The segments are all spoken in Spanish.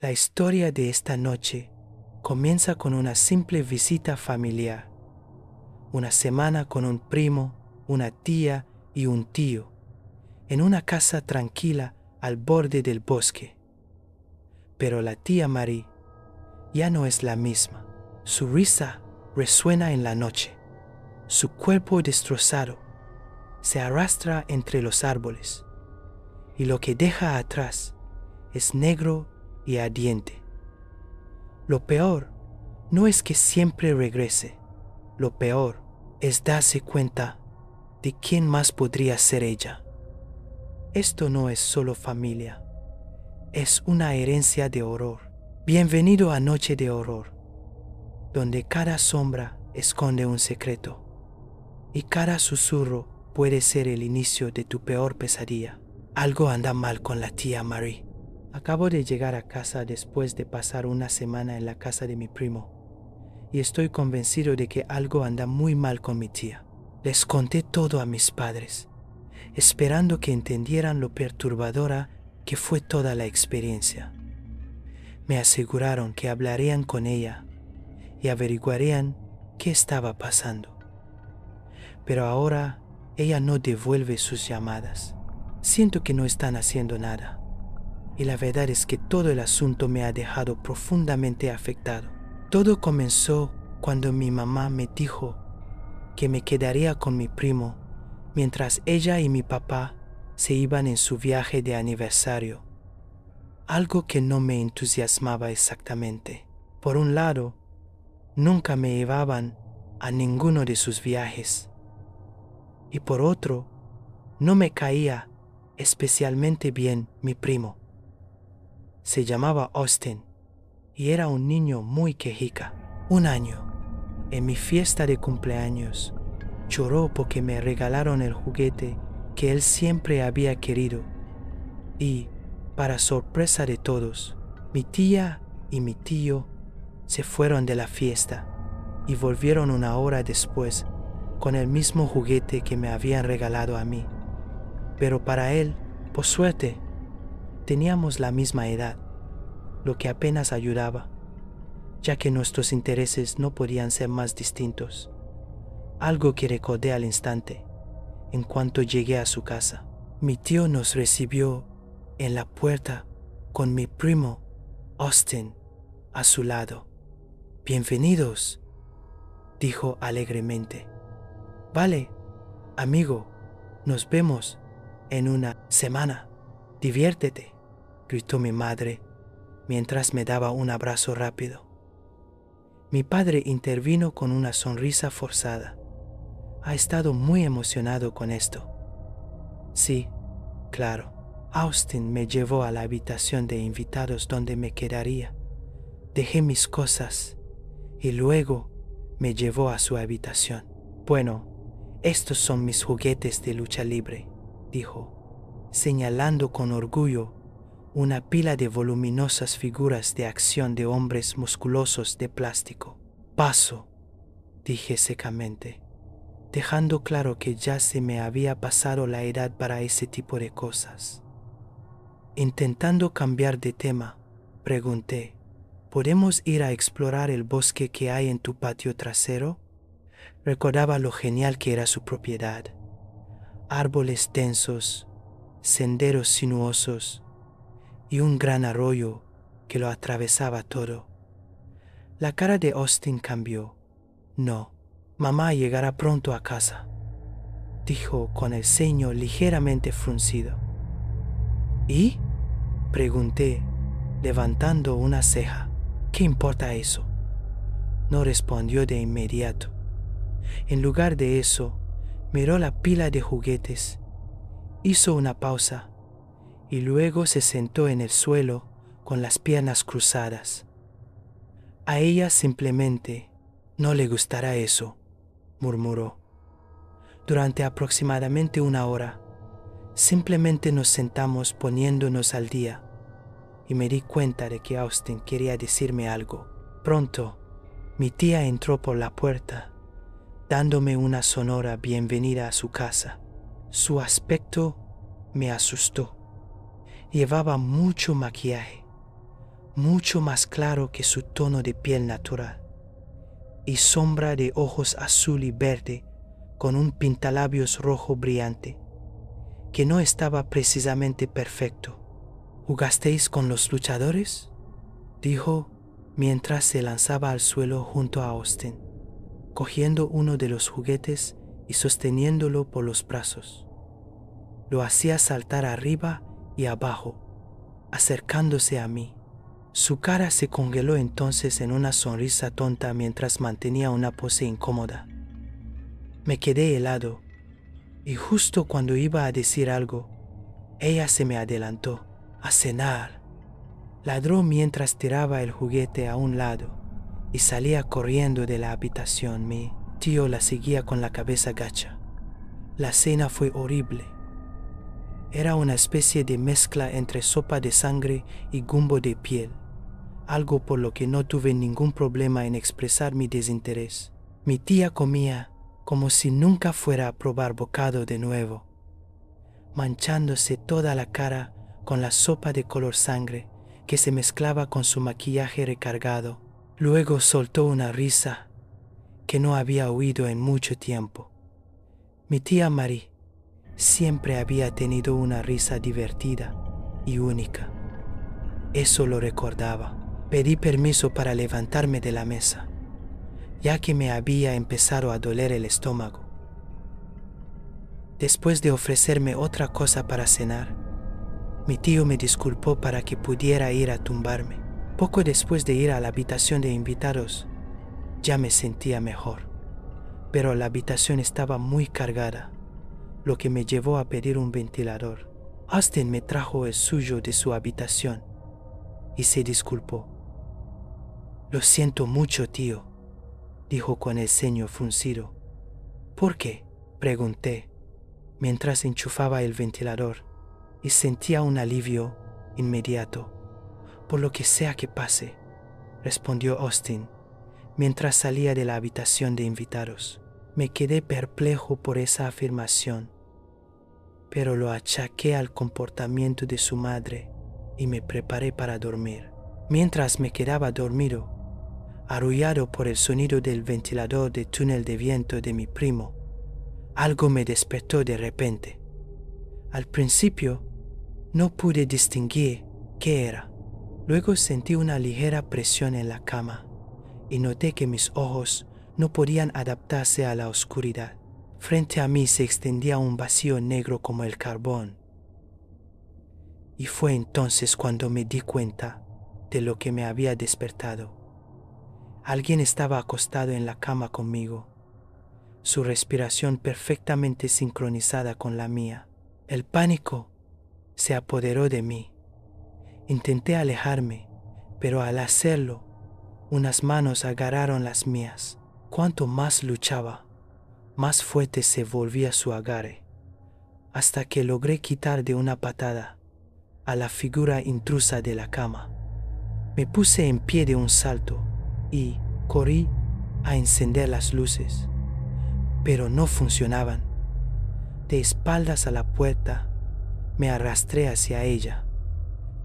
La historia de esta noche comienza con una simple visita familiar. Una semana con un primo, una tía y un tío, en una casa tranquila al borde del bosque. Pero la tía Marie ya no es la misma. Su risa resuena en la noche. Su cuerpo destrozado se arrastra entre los árboles, y lo que deja atrás es negro y ardiente. Lo peor no es que siempre regrese. Lo peor es darse cuenta de quién más podría ser ella. Esto no es solo familia, es una herencia de horror. Bienvenido a Noche de Horror, donde cada sombra esconde un secreto y cada susurro puede ser el inicio de tu peor pesadilla. Algo anda mal con la tía Marie. Acabo de llegar a casa después de pasar una semana en la casa de mi primo y estoy convencido de que algo anda muy mal con mi tía. Les conté todo a mis padres, esperando que entendieran lo perturbadora que fue toda la experiencia. Me aseguraron que hablarían con ella y averiguarían qué estaba pasando. Pero ahora ella no devuelve sus llamadas. Siento que no están haciendo nada. Y la verdad es que todo el asunto me ha dejado profundamente afectado. Todo comenzó cuando mi mamá me dijo que me quedaría con mi primo mientras ella y mi papá se iban en su viaje de aniversario. Algo que no me entusiasmaba exactamente. Por un lado, nunca me llevaban a ninguno de sus viajes. Y por otro, no me caía especialmente bien mi primo. Se llamaba Austin y era un niño muy quejica. Un año, en mi fiesta de cumpleaños, lloró porque me regalaron el juguete que él siempre había querido. Y, para sorpresa de todos, mi tía y mi tío se fueron de la fiesta y volvieron una hora después con el mismo juguete que me habían regalado a mí. Pero para él, por suerte, teníamos la misma edad, lo que apenas ayudaba, ya que nuestros intereses no podían ser más distintos. Algo que recordé al instante, en cuanto llegué a su casa. Mi tío nos recibió en la puerta con mi primo, Austin, a su lado. «Bienvenidos», dijo alegremente. «Vale, amigo, nos vemos en una semana. Diviértete», gritó mi madre mientras me daba un abrazo rápido. Mi padre intervino con una sonrisa forzada. Ha estado muy emocionado con esto. Sí, claro. Austin me llevó a la habitación de invitados donde me quedaría. Dejé mis cosas y luego me llevó a su habitación. «Bueno, estos son mis juguetes de lucha libre», dijo, señalando con orgullo una pila de voluminosas figuras de acción de hombres musculosos de plástico. «Paso», dije secamente, dejando claro que ya se me había pasado la edad para ese tipo de cosas. Intentando cambiar de tema, pregunté, «¿Podemos ir a explorar el bosque que hay en tu patio trasero?» Recordaba lo genial que era su propiedad. Árboles densos, senderos sinuosos y un gran arroyo que lo atravesaba todo. La cara de Austin cambió. «No, mamá llegará pronto a casa», dijo con el ceño ligeramente fruncido. «¿Y?», pregunté, levantando una ceja. «¿Qué importa eso?». No respondió de inmediato. En lugar de eso, miró la pila de juguetes, hizo una pausa y luego se sentó en el suelo con las piernas cruzadas. «A ella simplemente no le gustará eso», murmuró. Durante aproximadamente una hora, simplemente nos sentamos poniéndonos al día y me di cuenta de que Austin quería decirme algo. Pronto, mi tía entró por la puerta, dándome una sonora bienvenida a su casa. Su aspecto me asustó. Llevaba mucho maquillaje, mucho más claro que su tono de piel natural, y sombra de ojos azul y verde con un pintalabios rojo brillante, que no estaba precisamente perfecto. ¿Jugasteis con los luchadores?, dijo mientras se lanzaba al suelo junto a Austin, cogiendo uno de los juguetes y sosteniéndolo por los brazos. Lo hacía saltar arriba y abajo, acercándose a mí. Su cara se congeló entonces en una sonrisa tonta mientras mantenía una pose incómoda. Me quedé helado, y justo cuando iba a decir algo, ella se me adelantó. «A cenar», ladró mientras tiraba el juguete a un lado y salía corriendo de la habitación. Mi tío la seguía con la cabeza gacha. La cena fue horrible. Era una especie de mezcla entre sopa de sangre y gumbo de piel, algo por lo que no tuve ningún problema en expresar mi desinterés. Mi tía comía como si nunca fuera a probar bocado de nuevo, manchándose toda la cara con la sopa de color sangre que se mezclaba con su maquillaje recargado. Luego soltó una risa que no había oído en mucho tiempo. Mi tía Marie siempre había tenido una risa divertida y única. Eso lo recordaba. Pedí permiso para levantarme de la mesa, ya que me había empezado a doler el estómago. Después de ofrecerme otra cosa para cenar, mi tío me disculpó para que pudiera ir a tumbarme. Poco después de ir a la habitación de invitados, ya me sentía mejor, pero la habitación estaba muy cargada, lo que me llevó a pedir un ventilador. Austin me trajo el suyo de su habitación y se disculpó. «Lo siento mucho, tío», dijo con el ceño fruncido. «¿Por qué?», pregunté, mientras enchufaba el ventilador, y sentía un alivio inmediato. «Por lo que sea que pase», respondió Austin, mientras salía de la habitación de invitados. Me quedé perplejo por esa afirmación, pero lo achaqué al comportamiento de su madre y me preparé para dormir. Mientras me quedaba dormido, arrullado por el sonido del ventilador de túnel de viento de mi primo, algo me despertó de repente. Al principio no pude distinguir qué era. Luego sentí una ligera presión en la cama y noté que mis ojos no podían adaptarse a la oscuridad. Frente a mí se extendía un vacío negro como el carbón. Y fue entonces cuando me di cuenta de lo que me había despertado. Alguien estaba acostado en la cama conmigo, su respiración perfectamente sincronizada con la mía. El pánico se apoderó de mí. Intenté alejarme, pero al hacerlo, unas manos agarraron las mías. Cuanto más luchaba, más fuerte se volvía su agarre, hasta que logré quitar de una patada a la figura intrusa de la cama. Me puse en pie de un salto y corrí a encender las luces, pero no funcionaban. De espaldas a la puerta, me arrastré hacia ella,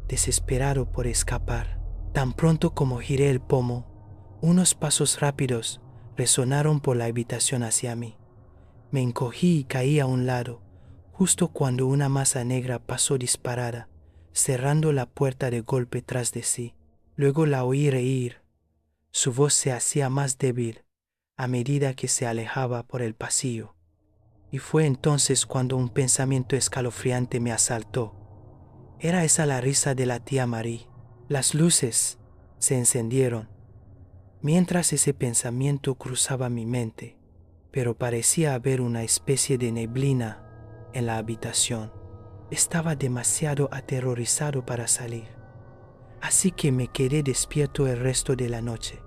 desesperado por escapar. Tan pronto como giré el pomo, unos pasos rápidos resonaron por la habitación hacia mí. Me encogí y caí a un lado, justo cuando una masa negra pasó disparada, cerrando la puerta de golpe tras de sí. Luego la oí reír. Su voz se hacía más débil a medida que se alejaba por el pasillo. Y fue entonces cuando un pensamiento escalofriante me asaltó. ¿Era esa la risa de la tía Marie? Las luces se encendieron mientras ese pensamiento cruzaba mi mente, pero parecía haber una especie de neblina en la habitación. Estaba demasiado aterrorizado para salir, así que me quedé despierto el resto de la noche,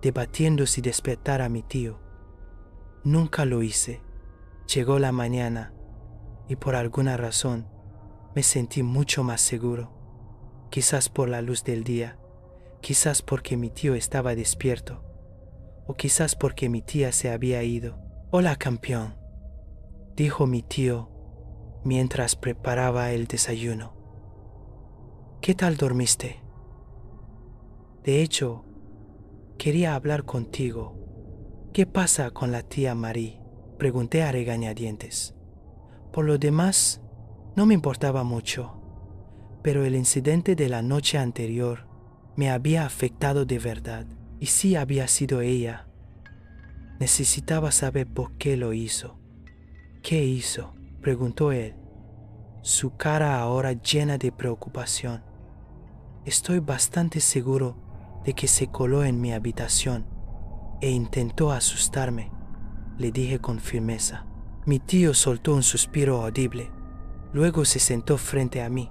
debatiendo si despertar a mi tío. Nunca lo hice. Llegó la mañana y por alguna razón me sentí mucho más seguro. Quizás por la luz del día, quizás porque mi tío estaba despierto, o quizás porque mi tía se había ido. «Hola, campeón», dijo mi tío mientras preparaba el desayuno. «¿Qué tal dormiste?». De hecho, quería hablar contigo. ¿Qué pasa con la tía Marie?, pregunté a regañadientes. Por lo demás, no me importaba mucho, pero el incidente de la noche anterior me había afectado de verdad. Y si había sido ella, necesitaba saber por qué lo hizo. ¿Qué hizo?, preguntó él, su cara ahora llena de preocupación. Estoy bastante seguro de que se coló en mi habitación e intentó asustarme, le dije con firmeza. Mi tío soltó un suspiro audible. Luego se sentó frente a mí,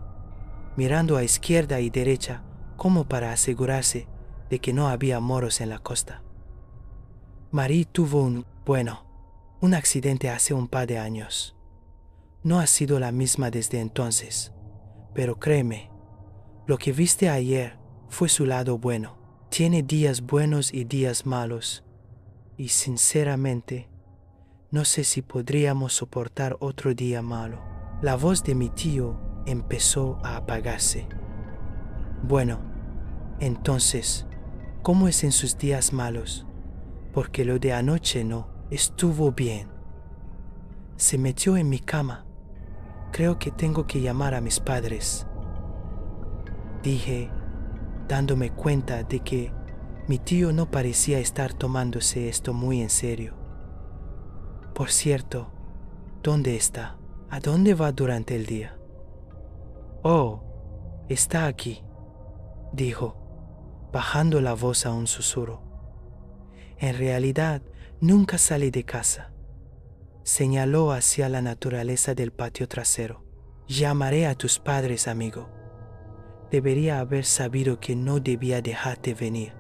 mirando a izquierda y derecha como para asegurarse de que no había moros en la costa. Marie tuvo un accidente hace un par de años. No ha sido la misma desde entonces, pero créeme, lo que viste ayer fue su lado bueno. Tiene días buenos y días malos, y sinceramente, no sé si podríamos soportar otro día malo. La voz de mi tío empezó a apagarse. Bueno, entonces, ¿cómo es en sus días malos? Porque lo de anoche no estuvo bien. Se metió en mi cama. Creo que tengo que llamar a mis padres, dije, dándome cuenta de que mi tío no parecía estar tomándose esto muy en serio. Por cierto, ¿dónde está? ¿A dónde va durante el día? Oh, está aquí, dijo, bajando la voz a un susurro. En realidad, nunca sale de casa. Señaló hacia la naturaleza del patio trasero. Llamaré a tus padres, amigo. Debería haber sabido que no debía dejarte venir,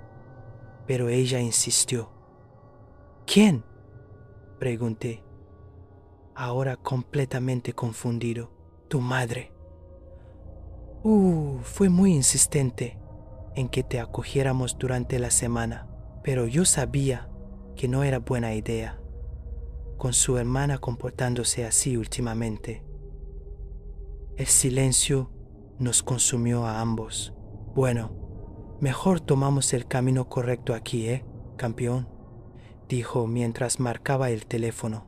pero ella insistió. ¿Quién?, pregunté, ahora completamente confundido. Tu madre. Fue muy insistente en que te acogiéramos durante la semana, pero yo sabía que no era buena idea, con su hermana comportándose así últimamente. El silencio nos consumió a ambos. Bueno, mejor tomamos el camino correcto aquí, campeón?, dijo mientras marcaba el teléfono,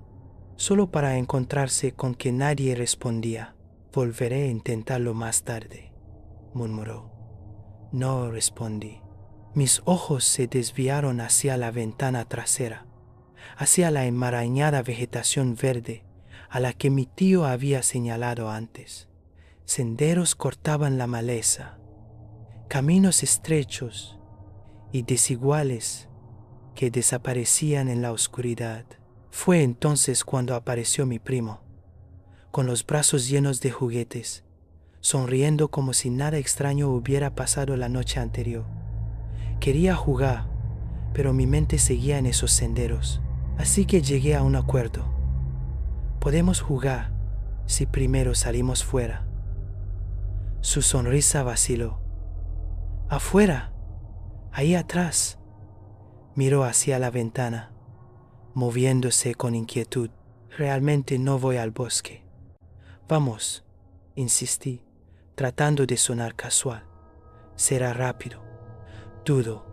solo para encontrarse con que nadie respondía. Volveré a intentarlo más tarde, murmuró. No respondí. Mis ojos se desviaron hacia la ventana trasera, hacia la enmarañada vegetación verde a la que mi tío había señalado antes. Senderos cortaban la maleza, caminos estrechos y desiguales que desaparecían en la oscuridad. Fue entonces cuando apareció mi primo, con los brazos llenos de juguetes, sonriendo como si nada extraño hubiera pasado la noche anterior. Quería jugar, pero mi mente seguía en esos senderos, así que llegué a un acuerdo. Podemos jugar si primero salimos fuera. Su sonrisa vaciló. ¿Afuera? Ahí atrás. Miró hacia la ventana, moviéndose con inquietud. Realmente no voy al bosque. Vamos, insistí, tratando de sonar casual. Será rápido. Dudó,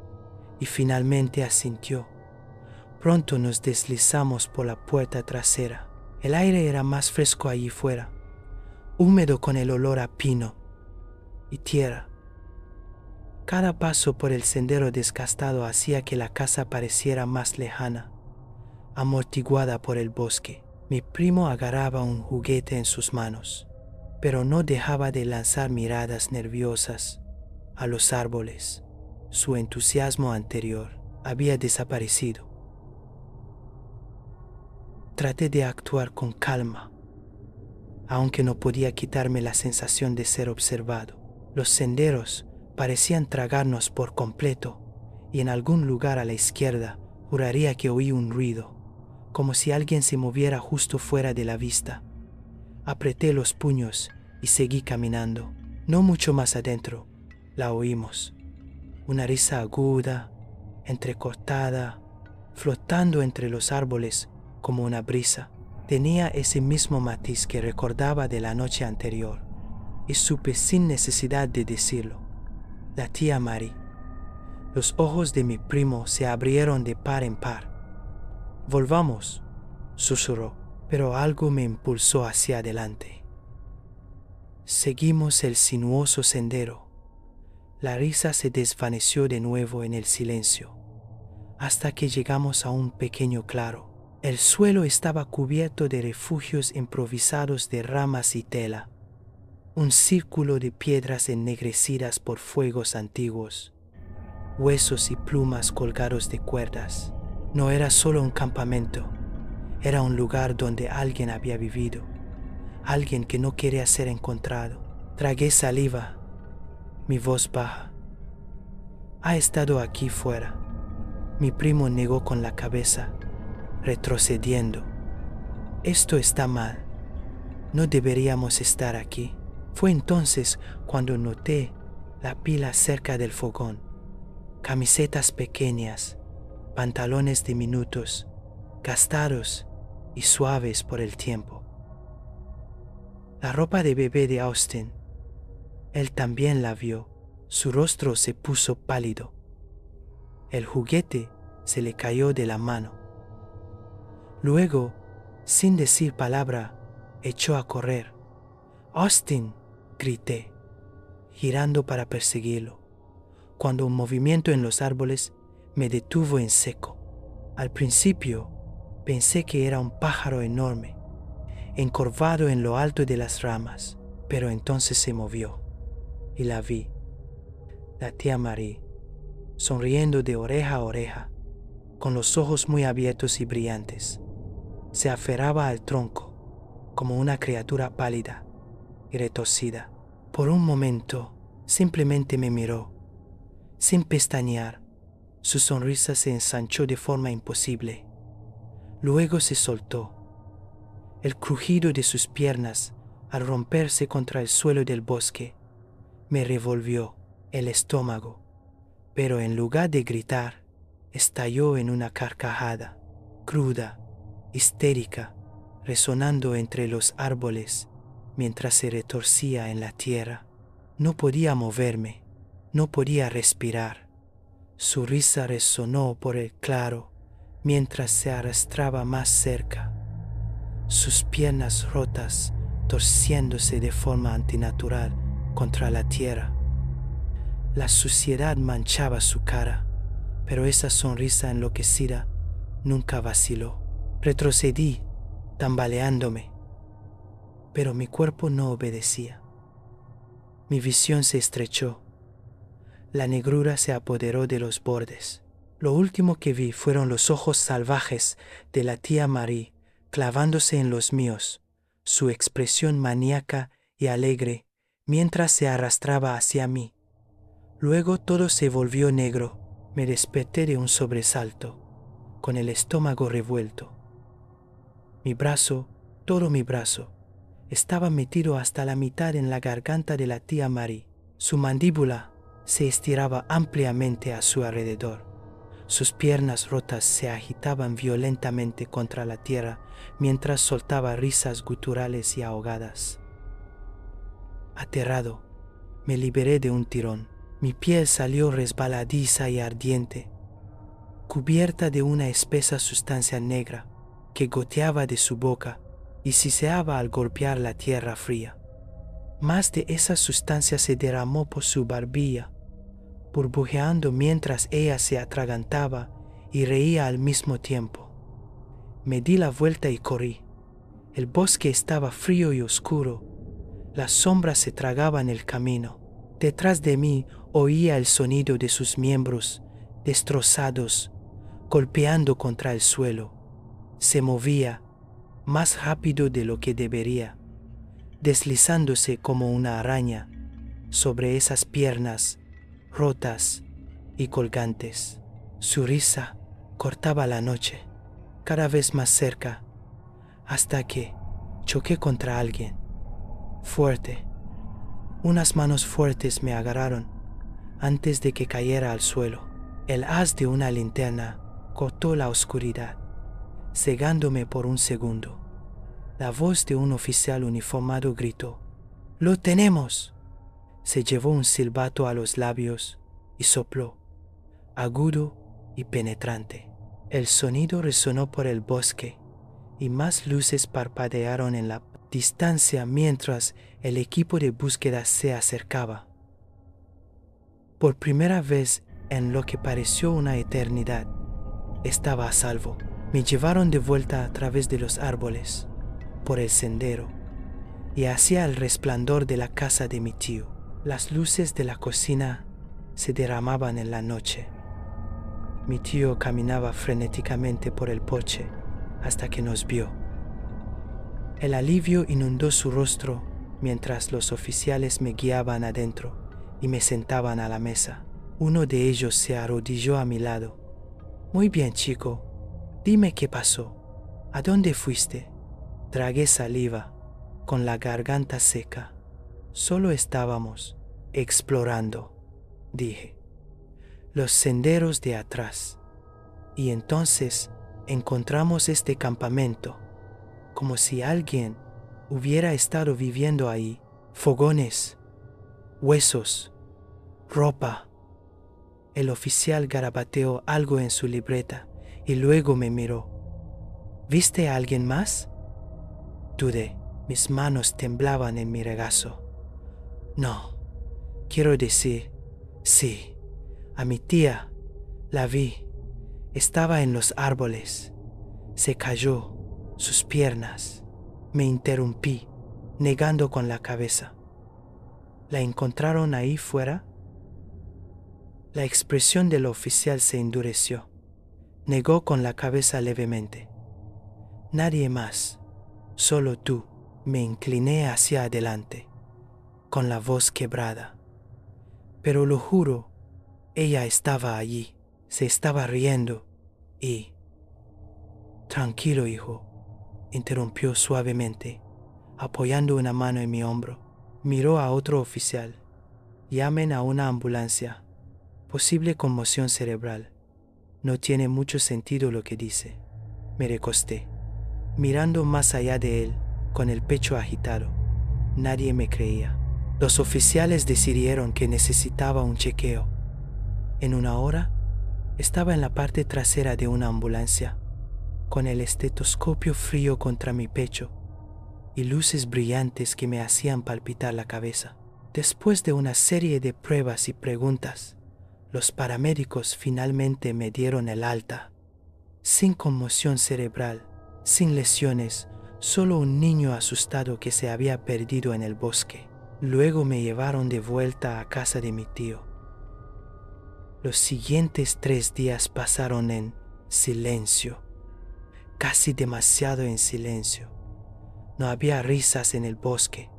y finalmente asintió. Pronto nos deslizamos por la puerta trasera. El aire era más fresco allí fuera, húmedo con el olor a pino y tierra. Cada paso por el sendero desgastado hacía que la casa pareciera más lejana, amortiguada por el bosque. Mi primo agarraba un juguete en sus manos, pero no dejaba de lanzar miradas nerviosas a los árboles. Su entusiasmo anterior había desaparecido. Traté de actuar con calma, aunque no podía quitarme la sensación de ser observado. Los senderos parecían tragarnos por completo, y en algún lugar a la izquierda juraría que oí un ruido, como si alguien se moviera justo fuera de la vista. Apreté los puños y seguí caminando. No mucho más adentro, la oímos. Una risa aguda, entrecortada, flotando entre los árboles como una brisa. Tenía ese mismo matiz que recordaba de la noche anterior, y supe sin necesidad de decirlo. La tía Marie. Los ojos de mi primo se abrieron de par en par. «Volvamos», susurró, pero algo me impulsó hacia adelante. Seguimos el sinuoso sendero. La risa se desvaneció de nuevo en el silencio, hasta que llegamos a un pequeño claro. El suelo estaba cubierto de refugios improvisados de ramas y tela, un círculo de piedras ennegrecidas por fuegos antiguos, huesos y plumas colgados de cuerdas. No era solo un campamento, era un lugar donde alguien había vivido, alguien que no quería ser encontrado. Tragué saliva, mi voz baja. «Ha estado aquí fuera». Mi primo negó con la cabeza, retrocediendo. «Esto está mal. No deberíamos estar aquí». Fue entonces cuando noté la pila cerca del fogón. Camisetas pequeñas, pantalones diminutos, gastados y suaves por el tiempo. La ropa de bebé de Austin. Él también la vio. Su rostro se puso pálido. El juguete se le cayó de la mano. Luego, sin decir palabra, echó a correr. «¡Austin!», grité, girando para perseguirlo, cuando un movimiento en los árboles me detuvo en seco. Al principio, pensé que era un pájaro enorme, encorvado en lo alto de las ramas, pero entonces se movió, y la vi. La tía Marie, sonriendo de oreja a oreja, con los ojos muy abiertos y brillantes, se aferraba al tronco como una criatura pálida y retorcida. Por un momento, simplemente me miró. Sin pestañear, su sonrisa se ensanchó de forma imposible. Luego se soltó. El crujido de sus piernas al romperse contra el suelo del bosque me revolvió el estómago, pero en lugar de gritar, estalló en una carcajada, cruda, histérica, resonando entre los árboles mientras se retorcía en la tierra. No podía moverme, no podía respirar. Su risa resonó por el claro mientras se arrastraba más cerca, sus piernas rotas torciéndose de forma antinatural contra la tierra. La suciedad manchaba su cara, pero esa sonrisa enloquecida nunca vaciló. Retrocedí, tambaleándome, pero mi cuerpo no obedecía. Mi visión se estrechó. La negrura se apoderó de los bordes. Lo último que vi fueron los ojos salvajes de la tía Marie clavándose en los míos, su expresión maníaca y alegre mientras se arrastraba hacia mí. Luego todo se volvió negro. Me desperté de un sobresalto, con el estómago revuelto. Mi brazo, todo mi brazo, estaba metido hasta la mitad en la garganta de la tía Marie. Su mandíbula se estiraba ampliamente a su alrededor. Sus piernas rotas se agitaban violentamente contra la tierra mientras soltaba risas guturales y ahogadas. Aterrado, me liberé de un tirón. Mi piel salió resbaladiza y ardiente, cubierta de una espesa sustancia negra que goteaba de su boca y siseaba al golpear la tierra fría. Más de esa sustancia se derramó por su barbilla, burbujeando mientras ella se atragantaba y reía al mismo tiempo. Me di la vuelta y corrí. El bosque estaba frío y oscuro. Las sombras se tragaban el camino. Detrás de mí oía el sonido de sus miembros destrozados, golpeando contra el suelo. Se movía más rápido de lo que debería, deslizándose como una araña sobre esas piernas rotas y colgantes. Su risa cortaba la noche, cada vez más cerca, hasta que choqué contra alguien, fuerte. Unas manos fuertes me agarraron antes de que cayera al suelo. El haz de una linterna cortó la oscuridad, cegándome por un segundo. La voz de un oficial uniformado gritó: «¡Lo tenemos!». Se llevó un silbato a los labios y sopló. agudo y penetrante. El sonido resonó por el bosque y más luces parpadearon en la distancia mientras el equipo de búsqueda se acercaba. Por primera vez en lo que pareció una eternidad, estaba a salvo. Me llevaron de vuelta a través de los árboles, por el sendero, y hacia el resplandor de la casa de mi tío. Las luces de la cocina se derramaban en la noche. Mi tío caminaba frenéticamente por el porche hasta que nos vio. El alivio inundó su rostro mientras los oficiales me guiaban adentro y me sentaban a la mesa. Uno de ellos se arrodilló a mi lado. «Muy bien, chico. Dime qué pasó. ¿A dónde fuiste?» Tragué saliva, con la garganta seca. «Solo estábamos explorando», dije. «Los senderos de atrás. Y entonces encontramos este campamento, como si alguien hubiera estado viviendo ahí. Fogones, huesos, ropa». El oficial garabateó algo en su libreta y luego me miró. «¿Viste a alguien más?» Dudé. Mis manos temblaban en mi regazo. «No, quiero decir, sí. A mi tía la vi. Estaba en los árboles. Se cayó. Sus piernas». Me interrumpí, negando con la cabeza. «¿La encontraron ahí fuera?» La expresión del oficial se endureció. Negó con la cabeza levemente. «Nadie más, solo tú». Me incliné hacia adelante, con la voz quebrada. «Pero lo juro, ella estaba allí, se estaba riendo y...» «Tranquilo, hijo», interrumpió suavemente, apoyando una mano en mi hombro. Miró a otro oficial. «Llamen a una ambulancia. Posible conmoción cerebral. No tiene mucho sentido lo que dice». Me recosté, mirando más allá de él, con el pecho agitado. Nadie me creía. Los oficiales decidieron que necesitaba un chequeo. En una hora, estaba en la parte trasera de una ambulancia, con el estetoscopio frío contra mi pecho y luces brillantes que me hacían palpitar la cabeza. Después de una serie de pruebas y preguntas, los paramédicos finalmente me dieron el alta. Sin conmoción cerebral, sin lesiones, solo un niño asustado que se había perdido en el bosque. Luego me llevaron de vuelta a casa de mi tío. Los siguientes 3 días pasaron en silencio, casi demasiado en silencio. No había risas en el bosque,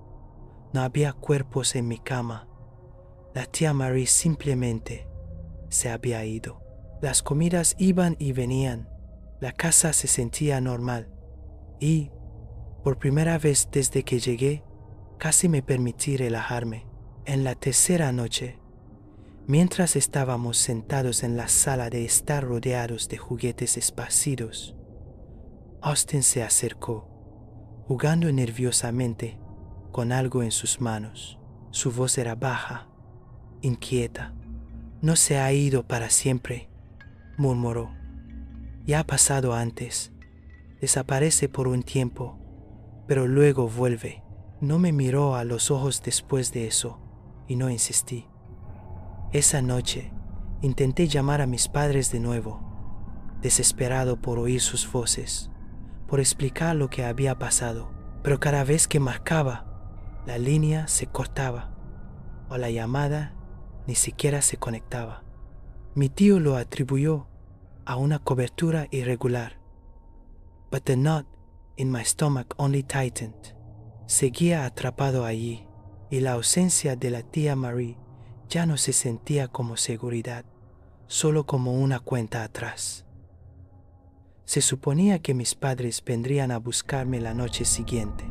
no había cuerpos en mi cama. La tía Marie simplemente se había ido. Las comidas iban y venían, la casa se sentía normal y, por primera vez desde que llegué, casi me permití relajarme. En la tercera noche, mientras estábamos sentados en la sala de estar rodeados de juguetes esparcidos, Austin se acercó, jugando nerviosamente con algo en sus manos. Su voz era baja, inquieta. «No se ha ido para siempre», murmuró. «Ya ha pasado antes. Desaparece por un tiempo, pero luego vuelve». No me miró a los ojos después de eso, y no insistí. Esa noche, intenté llamar a mis padres de nuevo, desesperado por oír sus voces, por explicar lo que había pasado, pero cada vez que marcaba, la línea se cortaba, o la llamada ni siquiera se conectaba. Mi tío lo atribuyó a una cobertura irregular. But the knot in my stomach only tightened. Seguía atrapado allí, y la ausencia de la tía Marie ya no se sentía como seguridad, solo como una cuenta atrás. Se suponía que mis padres vendrían a buscarme la noche siguiente.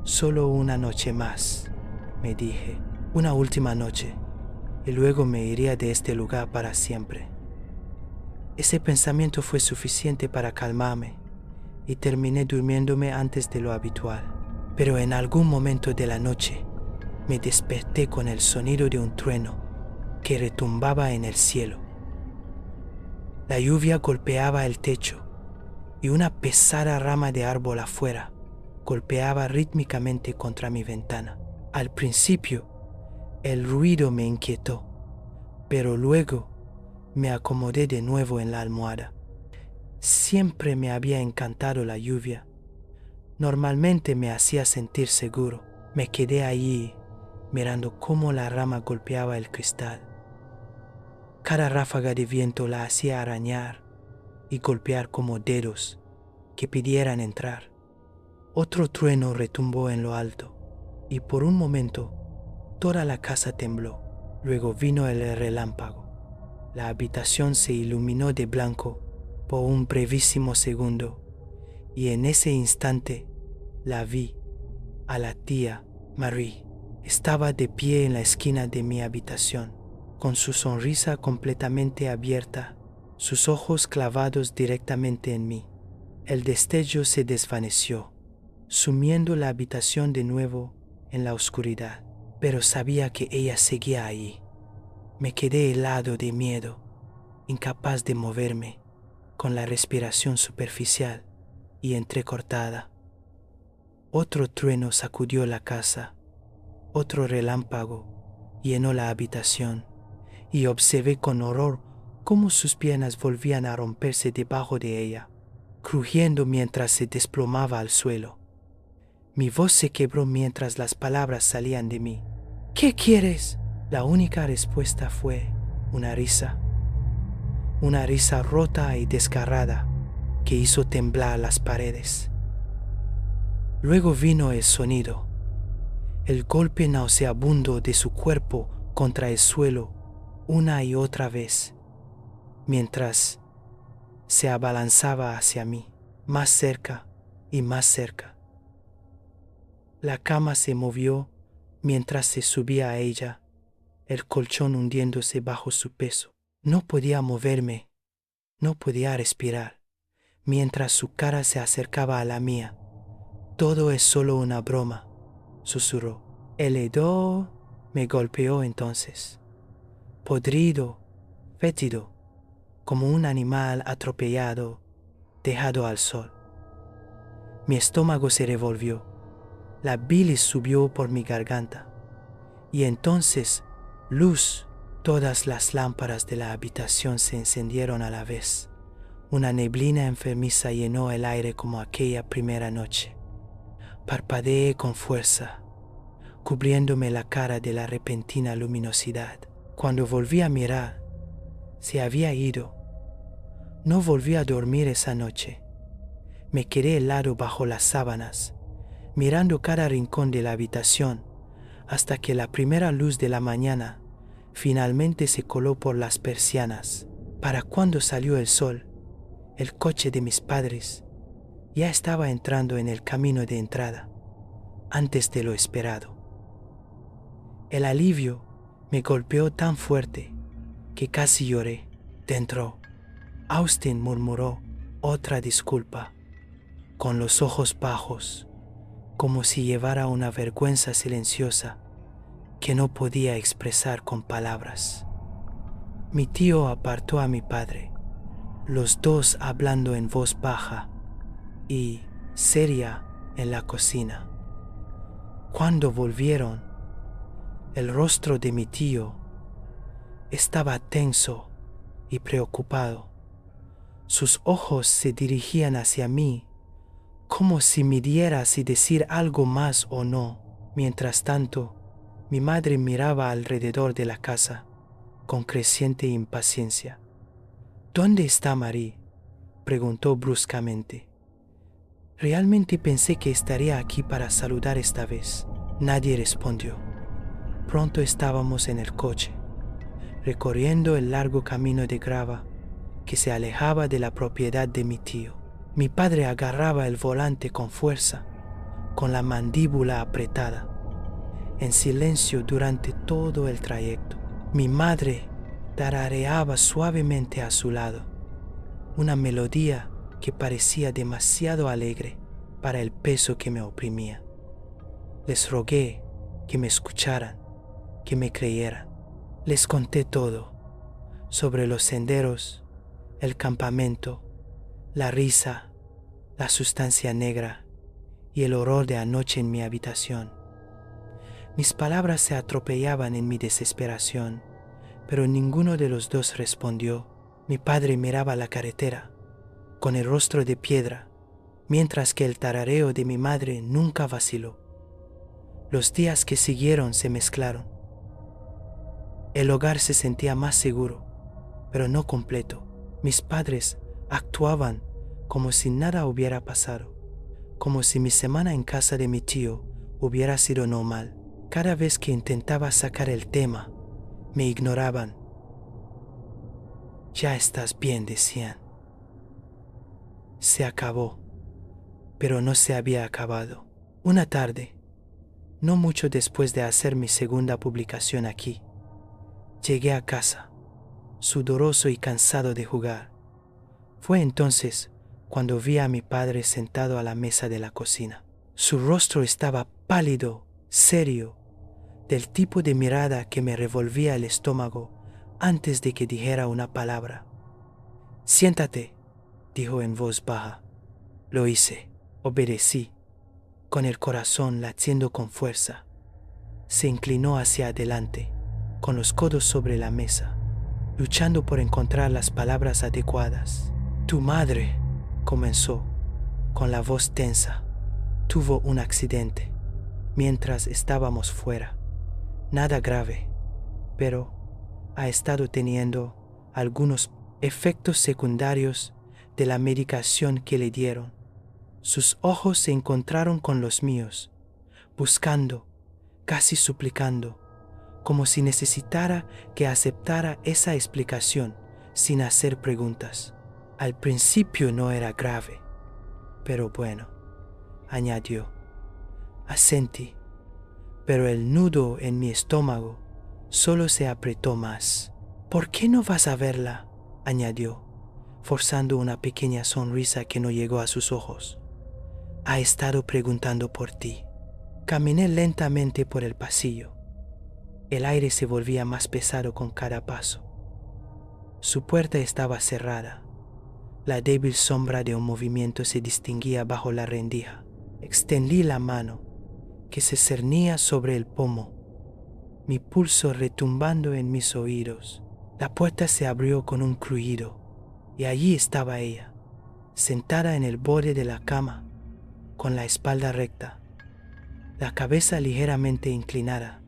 «Solo una noche más», me dije, «una última noche, y luego me iría de este lugar para siempre». Ese pensamiento fue suficiente para calmarme, y terminé durmiéndome antes de lo habitual. Pero en algún momento de la noche me desperté con el sonido de un trueno que retumbaba en el cielo. La lluvia golpeaba el techo y una pesada rama de árbol afuera golpeaba rítmicamente contra mi ventana. Al principio, el ruido me inquietó, pero luego me acomodé de nuevo en la almohada. Siempre me había encantado la lluvia. Normalmente me hacía sentir seguro. Me quedé allí mirando cómo la rama golpeaba el cristal. Cada ráfaga de viento la hacía arañar y golpear como dedos que pidieran entrar. Otro trueno retumbó en lo alto y por un momento toda la casa tembló. Luego vino el relámpago. La habitación se iluminó de blanco por un brevísimo segundo y en ese instante la vi a la tía Marie. Estaba de pie en la esquina de mi habitación, con su sonrisa completamente abierta, sus ojos clavados directamente en mí. El destello se desvaneció, sumiendo la habitación de nuevo en la oscuridad, pero sabía que ella seguía ahí. Me quedé helado de miedo, incapaz de moverme, con la respiración superficial y entrecortada. Otro trueno sacudió la casa, otro relámpago llenó la habitación y observé con horror cómo sus piernas volvían a romperse debajo de ella, crujiendo mientras se desplomaba al suelo. Mi voz se quebró mientras las palabras salían de mí. ¿Qué quieres? La única respuesta fue una risa rota y desgarrada que hizo temblar las paredes. Luego vino el sonido, el golpe nauseabundo de su cuerpo contra el suelo una y otra vez, mientras se abalanzaba hacia mí, más cerca y más cerca. La cama se movió mientras se subía a ella, el colchón hundiéndose bajo su peso. No podía moverme, no podía respirar, mientras su cara se acercaba a la mía. Todo es solo una broma, susurró. El hedor me golpeó entonces, podrido, fétido, como un animal atropellado, dejado al sol. Mi estómago se revolvió, la bilis subió por mi garganta, y entonces luz. Todas las lámparas de la habitación se encendieron a la vez. Una neblina enfermiza llenó el aire como aquella primera noche. Parpadeé con fuerza, cubriéndome la cara de la repentina luminosidad. Cuando volví a mirar, se había ido. No volví a dormir esa noche. Me quedé helado bajo las sábanas, mirando cada rincón de la habitación, hasta que la primera luz de la mañana finalmente se coló por las persianas. Para cuando salió el sol, el coche de mis padres ya estaba entrando en el camino de entrada, antes de lo esperado. El alivio me golpeó tan fuerte que casi lloré. Dentro, Austin murmuró otra disculpa, con los ojos bajos, como si llevara una vergüenza silenciosa que no podía expresar con palabras. Mi tío apartó a mi padre, los dos hablando en voz baja y seria en la cocina. Cuando volvieron, el rostro de mi tío estaba tenso y preocupado. Sus ojos se dirigían hacia mí, como si midiera si decir algo más o no. Mientras tanto, mi madre miraba alrededor de la casa con creciente impaciencia. ¿Dónde está Marie?, preguntó bruscamente. Realmente pensé que estaría aquí para saludar esta vez. Nadie respondió. Pronto estábamos en el coche, recorriendo el largo camino de grava que se alejaba de la propiedad de mi tío. Mi padre agarraba el volante con fuerza, con la mandíbula apretada, en silencio durante todo el trayecto. Mi madre tarareaba suavemente a su lado, una melodía que parecía demasiado alegre para el peso que me oprimía. Les rogué que me escucharan, que me creyeran. Les conté todo, sobre los senderos, el campamento, la risa, la sustancia negra y el horror de anoche en mi habitación. Mis palabras se atropellaban en mi desesperación, pero ninguno de los dos respondió. Mi padre miraba la carretera, con el rostro de piedra, mientras que el tarareo de mi madre nunca vaciló. Los días que siguieron se mezclaron. El hogar se sentía más seguro, pero no completo. Mis padres actuaban como si nada hubiera pasado, como si mi semana en casa de mi tío hubiera sido normal. Cada vez que intentaba sacar el tema, me ignoraban. Ya estás bien, decían. Se acabó, pero no se había acabado. Una tarde, no mucho después de hacer mi segunda publicación aquí, llegué a casa, sudoroso y cansado de jugar. Fue entonces cuando vi a mi padre sentado a la mesa de la cocina. Su rostro estaba pálido, serio, del tipo de mirada que me revolvía el estómago antes de que dijera una palabra. «Siéntate», dijo en voz baja. Lo hice, obedecí, con el corazón latiendo con fuerza. Se inclinó hacia adelante, con los codos sobre la mesa, luchando por encontrar las palabras adecuadas. «Tu madre», comenzó, con la voz tensa, «tuvo un accidente mientras estábamos fuera. Nada grave, pero ha estado teniendo algunos efectos secundarios de la medicación que le dieron». Sus ojos se encontraron con los míos, buscando, casi suplicando, como si necesitara que aceptara esa explicación sin hacer preguntas. «Al principio no era grave, pero bueno», añadió. Asentí, pero el nudo en mi estómago solo se apretó más. «¿Por qué no vas a verla?», añadió, forzando una pequeña sonrisa que no llegó a sus ojos. «Ha estado preguntando por ti». Caminé lentamente por el pasillo. El aire se volvía más pesado con cada paso. Su puerta estaba cerrada. La débil sombra de un movimiento se distinguía bajo la rendija. Extendí la mano, que se cernía sobre el pomo, mi pulso retumbando en mis oídos. La puerta se abrió con un crujido, y allí estaba ella, sentada en el borde de la cama, con la espalda recta, la cabeza ligeramente inclinada,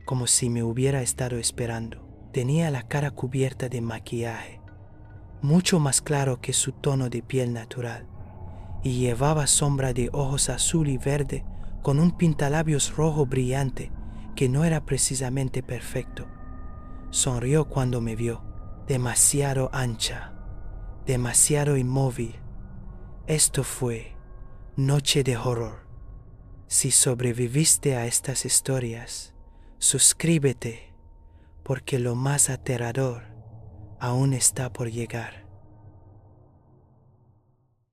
como si me hubiera estado esperando. Tenía la cara cubierta de maquillaje, mucho más claro que su tono de piel natural, y llevaba sombra de ojos azul y verde con un pintalabios rojo brillante que no era precisamente perfecto. Sonrió cuando me vio, demasiado ancha, demasiado inmóvil. Esto fue noche de horror. Si sobreviviste a estas historias, suscríbete, porque lo más aterrador aún está por llegar.